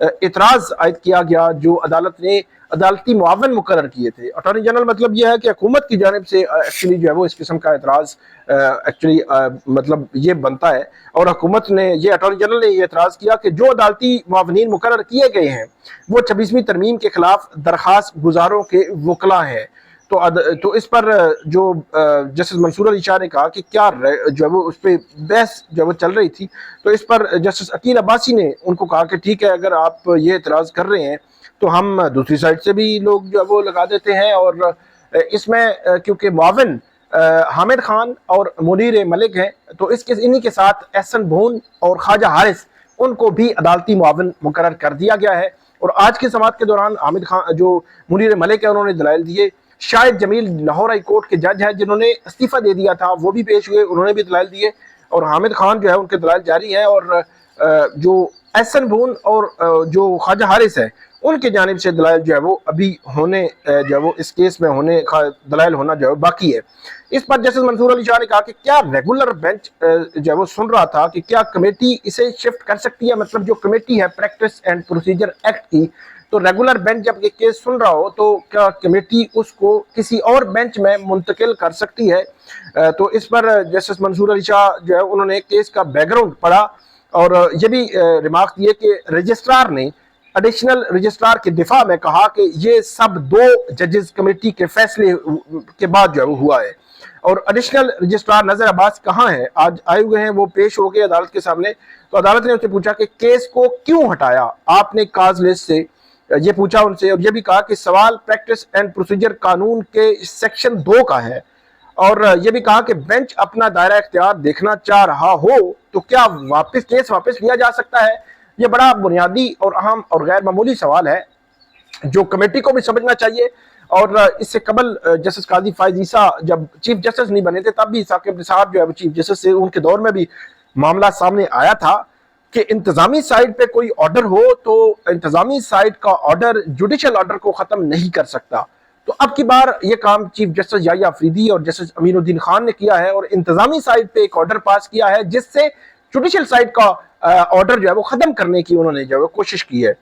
اعتراض عائد کیا گیا جو عدالت نے عدالتی معاون مقرر کیے تھے. اٹارنی جنرل مطلب یہ ہے کہ حکومت کی جانب سے ایکچولی جو ہے وہ اس قسم کا اعتراض ایکچولی مطلب یہ بنتا ہے, اور حکومت نے یہ اٹارنی جنرل نے یہ اعتراض کیا کہ جو عدالتی معاونین مقرر کیے گئے ہیں وہ 26ویں ترمیم کے خلاف درخواست گزاروں کے وکلا ہیں. تو اس پر جو جسٹس منصور علی شاہ نے کہا کہ کیا جو ہے وہ اس پہ بحث جو ہے وہ چل رہی تھی, تو اس پر جسٹس عقیل عباسی نے ان کو کہا کہ ٹھیک ہے, اگر آپ یہ اعتراض کر رہے ہیں تو ہم دوسری سائڈ سے بھی لوگ جو ہے وہ لگا دیتے ہیں. اور اس میں کیونکہ معاون حامد خان اور منیر ملک ہیں تو انہی کے ساتھ احسن بھون اور خواجہ حارث ان کو بھی عدالتی معاون مقرر کر دیا گیا ہے. اور آج کی سماعت کے دوران حامد خان جو منیر ملک ہے انہوں نے دلائل دیے. شاہد جمیل لاہور ہائی کورٹ کے جج ہیں جنہوں نے استعفیٰ دے دیا تھا, وہ بھی پیش ہوئے, انہوں نے بھی دلائل دیے. اور حامد خان جو ہے ان کے دلائل جاری ہیں, اور جو احسن بھون اور جو خواجہ حارث ہے ان کے جانب سے دلائل جو ہے وہ ابھی ہونے جو ہے وہ اس کیس میں ہونے دلائل ہونا جو ہے باقی ہے. اس پر جسٹس منصور علی شاہ نے کہا کہ کیا ریگولر بینچ جو ہے وہ سن رہا تھا کہ کیا کمیٹی اسے شفٹ کر سکتی ہے, مطلب جو کمیٹی ہے پریکٹس اینڈ پروسیجر ایکٹ کی, تو ریگولر بینچ جب یہ کیس سن رہا ہو تو کیا کمیٹی اس کو کسی اور بینچ میں منتقل کر سکتی ہے. تو اس پر جسٹس منصور علی شاہ جو ہے انہوں نے کیس کا بیک گراؤنڈ پڑھا اور یہ بھی ریمارک دیے کہ رجسٹرار نے ایڈیشنل رجسٹرار کے دفاع میں کہا کہ یہ سب 2 ججز کمیٹی کے فیصلے کے بعد جو ہے وہ ہوا ہے. اور ایڈیشنل رجسٹرار نظر عباس کہاں ہیں, آج آئے ہوئے ہیں, وہ پیش ہو گئے عدالت کے سامنے. تو عدالت نے ان سے پوچھا کہ کیس کو کیوں ہٹایا آپ نے کاز لسٹ سے, یہ پوچھا ان سے, اور یہ بھی کہا کہ سوال پریکٹس اینڈ پروسیجر قانون کے سیکشن 2 کا ہے, اور یہ بھی کہا کہ بینچ اپنا دائرہ اختیار دیکھنا چاہ رہا ہو تو کیا کیس واپس لیا جا سکتا ہے. یہ بڑا بنیادی اور اہم اور غیر معمولی سوال ہے جو کمیٹی کو بھی سمجھنا چاہیے. اور اس سے قبل جسٹس قاضی فائز عیسیٰ جب چیف جسٹس نہیں بنے تھے تب بھی ثاقب نثار جو ہے وہ چیف جسٹس سے, ان کے دور میں بھی معاملہ سامنے آیا تھا کہ انتظامی سائٹ پہ کوئی آرڈر ہو تو انتظامی سائٹ کا آرڈر جوڈیشل آرڈر کو ختم نہیں کر سکتا. تو اب کی بار یہ کام چیف جسٹس یحییٰ افریدی اور جسٹس امین الدین خان نے کیا ہے, اور انتظامی سائٹ پہ ایک آرڈر پاس کیا ہے جس سے جوڈیشل سائٹ کا آرڈر جو ہے وہ ختم کرنے کی انہوں نے جو ہے کوشش کی ہے.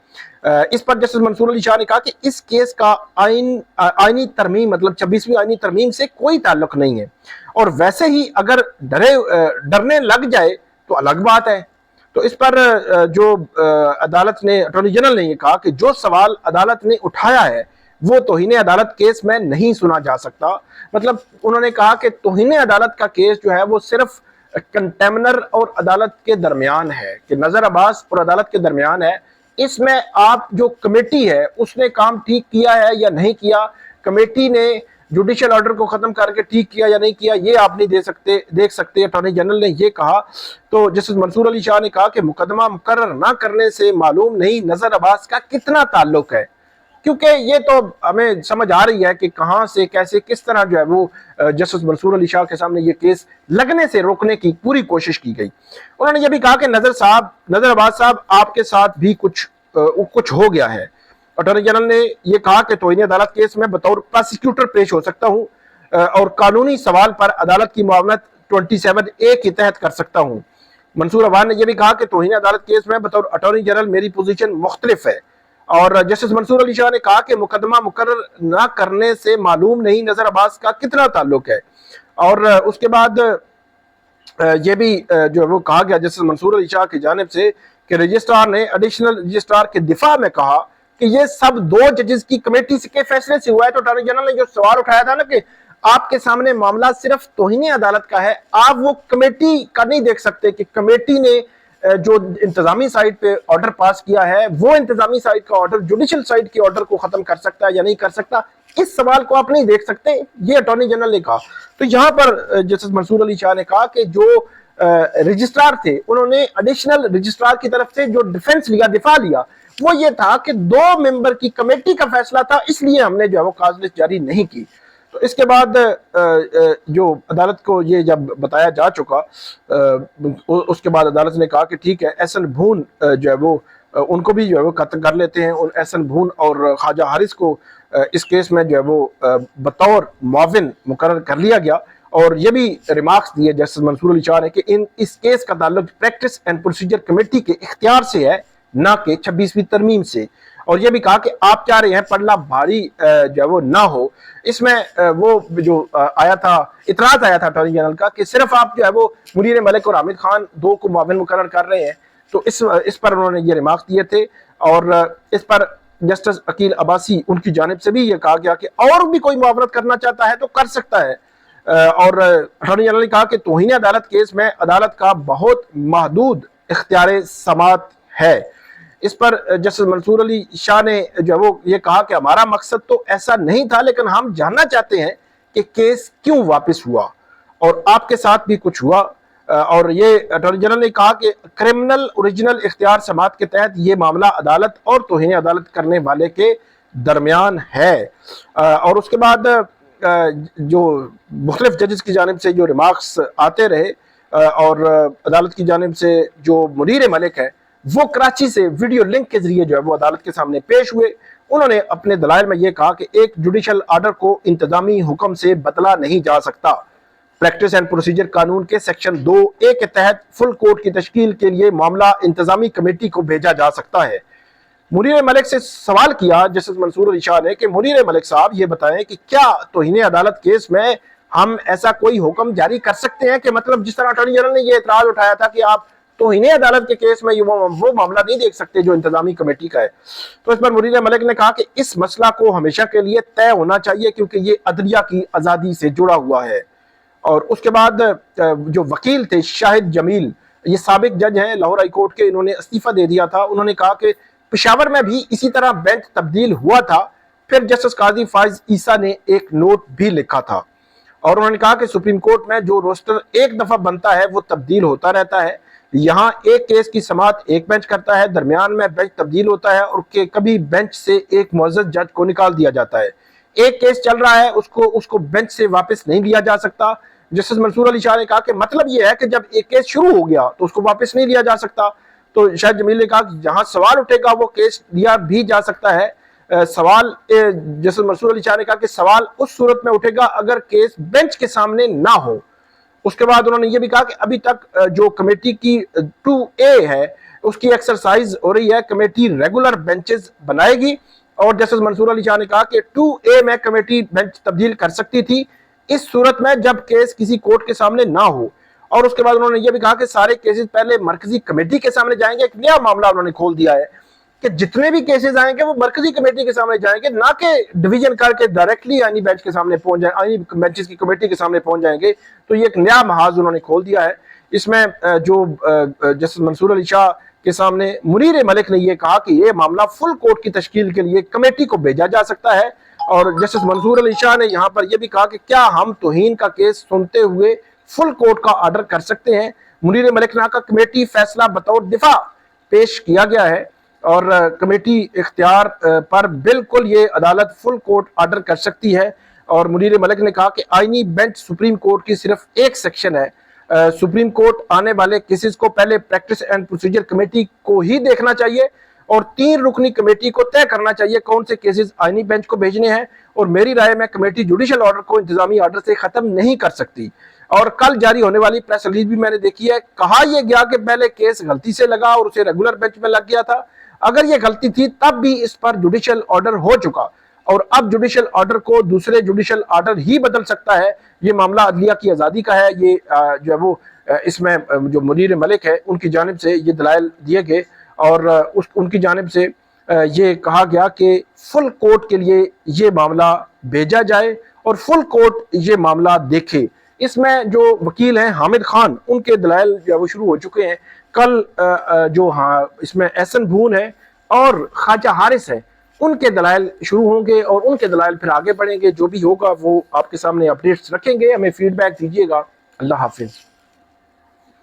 اس پر جسٹس منصور علی شاہ نے کہا کہ اس کیس کا آئینی ترمیم مطلب 26ویں آئینی ترمیم سے کوئی تعلق نہیں ہے, اور ویسے ہی اگر ڈرنے لگ جائے تو الگ بات ہے. تو اس پر جو عدالت نے اٹارنی جنرل نے یہ کہا کہ جو سوال عدالت نے اٹھایا ہے وہ توہین عدالت کیس میں نہیں سنا جا سکتا. مطلب انہوں نے کہا کہ توہین عدالت کا کیس جو ہے وہ صرف کنٹیمنر اور عدالت کے درمیان ہے, کہ نظر عباس اور عدالت کے درمیان ہے. اس میں آپ جو کمیٹی ہے اس نے کام ٹھیک کیا ہے یا نہیں کیا, کمیٹی نے جوڈیشل آرڈر کو ختم کر کے ٹھیک کیا یا نہیں کیا, یہ آپ نہیں دیکھ سکتے. اٹارنی جنرل نے یہ کہا. تو جسٹس منصور علی شاہ نے کہا کہ مقدمہ مقرر نہ کرنے سے معلوم نہیں نظر عباس کا کتنا تعلق ہے, کیونکہ یہ تو ہمیں سمجھ آ رہی ہے کہ کہاں سے کیسے کس طرح جو ہے وہ جسٹس منصور علی شاہ کے سامنے یہ کیس لگنے سے روکنے کی پوری کوشش کی گئی. انہوں نے یہ بھی کہا کہ نظر عباس صاحب آپ کے ساتھ بھی کچھ ہو گیا ہے. اٹارنی جنرل نے یہ کہا کہ توہین عدالت کیس میں بطور پراسیکیوٹر پیش ہو سکتا ہوں اور قانونی سوال پر عدالت کی معاونت 27A کے تحت کر سکتا ہوں. منصور عوان نے یہ بھی کہا کہ توہین عدالت کیس میں بطور اٹارنی جنرل میری پوزیشن مختلف ہے. اور جسٹس منصور علی شاہ نے کہا کہ مقدمہ مقرر نہ کرنے سے معلوم نہیں نظر عباس کا کتنا تعلق ہے. اور اس کے بعد یہ بھی جو وہ کہا گیا جسٹس منصور علی شاہ کی جانب سے کہ رجسٹرار نے ایڈیشنل رجسٹرار کے دفاع میں کہا کہ یہ سب 2 ججز کی کمیٹی کے فیصلے سے ہوا ہے. تو اٹارنی جنرل نے جو سوال اٹھایا تھا نا کہ آپ کے سامنے معاملہ صرف توہین عدالت کا ہے, آپ وہ کمیٹی کا نہیں دیکھ سکتے کہ کمیٹی نے جو انتظامی سائٹ پہ آرڈر پاس کیا ہے وہ انتظامی سائٹ کا آرڈر جوڈیشل سائٹ کے آرڈر کو ختم کر سکتا ہے یا نہیں کر سکتا, اس سوال کو آپ نہیں دیکھ سکتے, یہ اٹارنی جنرل نے کہا. تو یہاں پر جسٹس منصور علی شاہ نے کہا کہ جو رجسٹرار تھے انہوں نے ایڈیشنل رجسٹرار کی طرف سے جو ڈیفنس لیا, دفاع لیا, وہ یہ تھا کہ 2 ممبر کی کمیٹی کا فیصلہ تھا, اس لیے ہم نے جو ہے وہ کاز لسٹ جاری نہیں کی. تو اس کے بعد جو عدالت کو یہ جب بتایا جا چکا اس کے بعد عدالت نے کہا کہ ٹھیک ہے احسن بھون جو ہے وہ ان کو بھی جو ہے وہ قتل کر لیتے ہیں. احسن بھون اور خواجہ حارث کو اس کیس میں جو ہے وہ بطور معاون مقرر کر لیا گیا. اور یہ بھی ریمارکس دیے جسٹس منصور علی شاہ نے کہ اس کیس کا تعلق پریکٹس اینڈ پروسیجر کمیٹی کے اختیار سے ہے, نہ کہ 26ویں ترمیم سے، اور یہ بھی کہا کہ آپ چاہ رہے ہیں پلڑا بھاری جو ہے وہ نہ ہو۔ اس میں وہ جو آیا تھا، اعتراض آیا تھا اٹارنی جنرل کا کہ صرف آپ جو ہے وہ منیر ملک اور حامد خان دو کو معاون مقرر کر رہے ہیں، تو اس پر انہوں نے یہ ریمارک دیے تھے، اور اس پر جسٹس عقیل عباسی ان کی جانب سے بھی یہ کہا گیا کہ اور بھی کوئی معاونت کرنا چاہتا ہے تو کر سکتا ہے، اور اٹارنی جنرل نے کہا کہ توہین عدالت کیس میں عدالت کا بہت محدود اختیار سماعت ہے۔ اس پر جسٹس منصور علی شاہ نے جو وہ یہ کہا کہ ہمارا مقصد تو ایسا نہیں تھا، لیکن ہم جاننا چاہتے ہیں کہ کیس کیوں واپس ہوا اور آپ کے ساتھ بھی کچھ ہوا، اور یہ اٹارنی جنرل نے کہا کہ کرمنل اوریجنل اختیار سماعت کے تحت یہ معاملہ عدالت اور توہین عدالت کرنے والے کے درمیان ہے۔ اور اس کے بعد جو مختلف ججز کی جانب سے جو ریمارکس آتے رہے، اور عدالت کی جانب سے جو منیر ملک ہے وہ کراچی سے ویڈیو لنک کے ذریعے جو ہے وہ عدالت کے سامنے پیش ہوئے۔ انہوں نے اپنے دلائل میں یہ کہا کہ ایک جوڈیشل آرڈر کو انتظامی حکم سے بدلا نہیں جا سکتا۔ پریکٹس اینڈ پروسیجر قانون کے سیکشن 2A کے تحت فل کورٹ کی تشکیل کے لیے معاملہ انتظامی کمیٹی کو بھیجا جا سکتا ہے۔ منیر ملک سے سوال کیا جسٹس منصور علی شاہ نے کہ منیر ملک صاحب یہ بتائیں کہ کیا توہین عدالت کیس میں ہم ایسا کوئی حکم جاری کر سکتے ہیں کہ مطلب جس طرح اٹارنی جنرل نے یہ اعتراض اٹھایا تھا کہ آپ توہین عدالت کے کیس میں وہ معاملہ نہیں دیکھ سکتے جو انتظامی کمیٹی کا ہے، تو اس پر منیر ملک نے کہا کہ اس مسئلہ کو ہمیشہ کے لیے طے ہونا چاہیے کیونکہ یہ عدلیہ کی آزادی سے جڑا ہوا ہے۔ اور اس کے بعد جو وکیل تھے شاہد جمیل، یہ سابق جج ہیں لاہور ہائی کورٹ کے، انہوں نے استعفیٰ دے دیا تھا۔ انہوں نے کہا کہ پشاور میں بھی اسی طرح بینچ تبدیل ہوا تھا، پھر جسٹس قاضی فائز عیسیٰ نے ایک نوٹ بھی لکھا تھا، اور انہوں نے کہا کہ سپریم کورٹ میں جو روسٹر ایک دفعہ بنتا ہے وہ تبدیل ہوتا رہتا ہے، یہاں ایک کیس کی سماعت ایک بینچ کرتا ہے، درمیان میں بینچ تبدیل ہوتا ہے، اور کہ کبھی بینچ سے ایک معزز جج کو نکال دیا جاتا ہے۔ ایک کیس چل رہا ہے، اس کو بینچ سے واپس نہیں لیا جا سکتا۔ جسٹس منصور علی شاہ نے کہا کہ مطلب یہ ہے کہ جب ایک کیس شروع ہو گیا تو اس کو واپس نہیں لیا جا سکتا۔ تو شاہد جمیل نے کہا کہ جہاں سوال اٹھے گا وہ کیس لیا بھی جا سکتا ہے۔ سوال جسٹس منصور علی شاہ نے کہا کہ سوال اس صورت میں اٹھے گا اگر کیس بینچ کے سامنے نہ ہو۔ اس کے بعد انہوں نے یہ بھی کہا کہ ابھی تک جو کمیٹی کی 2A ہے اس کی ایکسرسائز ہو رہی ہے، کمیٹی ریگولر بینچز بنائے گی، اور جسٹس منصور علی شاہ نے کہا کہ 2A میں کمیٹی بینچ تبدیل کر سکتی تھی اس صورت میں جب کیس کسی کورٹ کے سامنے نہ ہو۔ اور اس کے بعد انہوں نے یہ بھی کہا کہ سارے کیسز پہلے مرکزی کمیٹی کے سامنے جائیں گے۔ ایک نیا معاملہ انہوں نے کھول دیا ہے کہ جتنے بھی کیسز آئیں گے وہ مرکزی کمیٹی کے سامنے جائیں گے، نہ کہ ڈویژن کر کے ڈائریکٹلی آئینی بینچ کے سامنے پہنچ جائیں، آئینی بینچز کی کمیٹی کے سامنے پہنچ جائیں گے۔ تو یہ ایک نیا محاذ انہوں نے کھول دیا ہے۔ اس میں جو جسٹس منصور علی شاہ کے سامنے منیر ملک نے یہ کہا کہ یہ معاملہ فل کورٹ کی تشکیل کے لیے کمیٹی کو بھیجا جا سکتا ہے، اور جسٹس منصور علی شاہ نے یہاں پر یہ بھی کہا کہ کیا ہم توہین کا کیس سنتے ہوئے فل کورٹ کا آرڈر کر سکتے ہیں۔ منیر ملک نے کہا کہ کمیٹی فیصلہ بطور دفاع پیش کیا گیا ہے، اور کمیٹی اختیار پر بالکل یہ عدالت فل کورٹ آرڈر کر سکتی ہے۔ اور منیر ملک نے کہا کہ آئینی بینچ سپریم کورٹ کی صرف ایک سیکشن ہے، سپریم کورٹ آنے والے کیسز کو پہلے پریکٹس اینڈ پروسیجر کمیٹی کو ہی دیکھنا چاہیے، اور 3 رکنی کمیٹی کو طے کرنا چاہیے کون سے کیسز آئینی بینچ کو بھیجنے ہیں، اور میری رائے میں کمیٹی جوڈیشل آرڈر کو انتظامی آرڈر سے ختم نہیں کر سکتی۔ اور کل جاری ہونے والی پریس ریلیز بھی میں نے دیکھی ہے، کہا یہ گیا کہ پہلے کیس غلطی سے لگا اور اسے ریگولر بینچ میں لگ گیا تھا، اگر یہ غلطی تھی تب بھی اس پر جوڈیشل آرڈر ہو چکا، اور اب جوڈیشل آرڈر کو دوسرے جوڈیشل آرڈر ہی بدل سکتا ہے۔ یہ معاملہ عدلیہ کی آزادی کا ہے۔ یہ جو ہے وہ اس میں جو منیر ملک ہے ان کی جانب سے یہ دلائل دیے گئے، اور ان کی جانب سے یہ کہا گیا کہ فل کورٹ کے لیے یہ معاملہ بھیجا جائے اور فل کورٹ یہ معاملہ دیکھے۔ اس میں جو وکیل ہیں حامد خان، ان کے دلائل جو وہ شروع ہو چکے ہیں۔ کل جو اس میں احسن بھون ہے اور خواجہ حارث ہے، ان کے دلائل شروع ہوں گے، اور ان کے دلائل پھر آگے بڑھیں گے۔ جو بھی ہوگا وہ آپ کے سامنے اپڈیٹس رکھیں گے۔ ہمیں فیڈ بیک دیجیے گا۔ اللہ حافظ۔